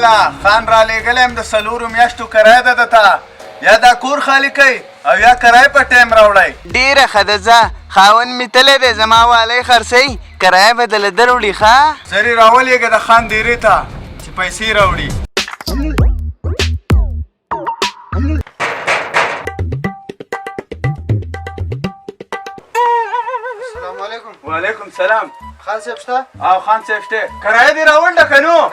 والا خان را لېږلی د څلورو میاشتو کرایه ده دته یا دا کور خالي کوي او یا کرایه په ټایم راوړی ډېره ښه ده ځه خاوند مې تللی دی زما والی خرڅوي کرایه به دله دروړي ښه زر یې راولېږه د خان دیرې ته چې پیسې راوړي السلام علیکم. وعلیکم سلام خان صاحب شته؟ او خان صاحب شته کرایه دې راونډه که نو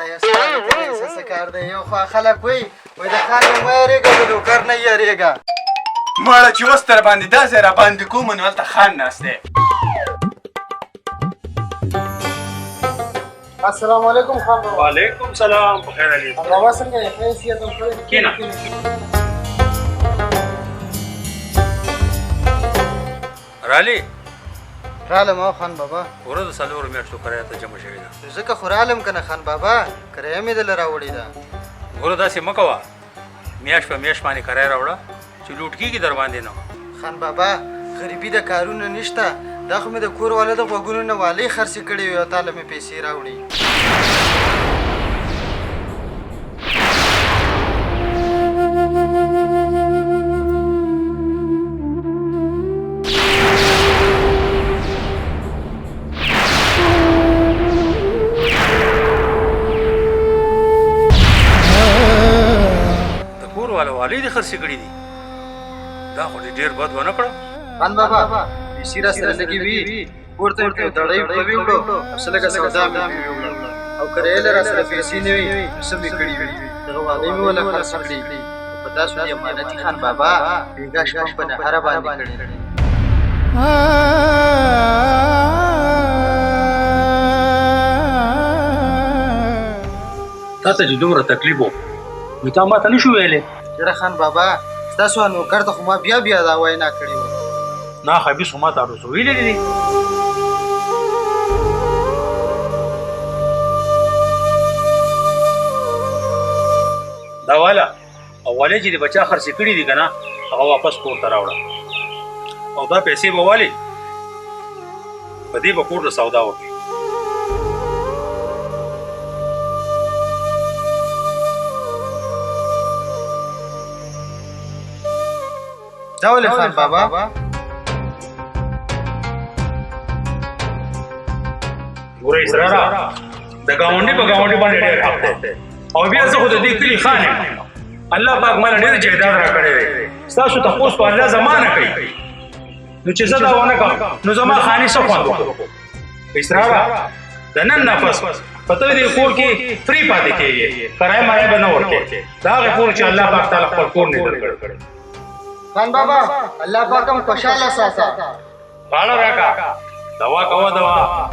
څه کار دی یو خوا خلک وایي د خان نه مه یارېږه د نوکر نه یارېږه مړه چې اوس در باندې داسې را باندې کوم نو هلته خان ناست دی السلام علیکم خان بابا. وعلیکم سلام په خیر علي بابا څنګه یې ښه حیثیت هم کړی کېنه رالي رالم او خان بابا ورځ د څلورو میاشتو کرایه ته جمع شوې ده ځکه خو رالم که نه خان بابا کرایه مې دله راوړې ده ګوره داسې مه کوه میاشت په میاشت باندې کرایه راوړه چې لوټ کېږي در باندې نه خان بابا غریبي د کارونه نشته دا خو مې د کور والا د غوږونو نه والۍ خرڅې کړې وي او تاله مې پیسې راوړي والي دې خرڅې کړي دي دا خو دې ډېر بد ونه کړه خان بابا پیسې را سره لګې وي کور ته ورته دړۍ ورته ویوړو څه لږه سودا مې ویوړه او کرایه را سره پیسې نه وي څه مې کړي وي دغه والۍ مې وله خرڅ کړي په تاسو دې امانتي خان بابا بېګا شپه په نهره باندې کړې تا ته چې دومره تکلیف و نو تا ما ته نه شو ویلی یاره خان بابا ستاسو نوکر ته خو ما بیا بیا دا وینا کړې وه نه خبیث خو ما ته اړوسو ویلي دي دا والا اولې چې د بچا خرڅې کړي دي که نه هغه واپس کور ته راوړه او دا پیسې به والي په دې به کور د سودا وکړي دا ولې خان بابا ګوره اسرارا د ګاونډي په ګاونډي باندې ډېر حق دی او بیا زه خو د دې کلي خان یم الله پاک ماله ډېر جایداد راکړی دی ستاسو تپوس په الله زمانه کوي نو چې زه دا ونه کړم نو زما خاني څه خوند وکړو اسرارا د نن نه پس په ته دې کور کې فری پاتې کېږي کرایه مایه به نه ورکوې دا هغې کور چې الله پاک تعالی خپل کور نه درکړی خان بابا الله پاک هم خوشحاله ساته غاړه راکړه دوا کوه دوا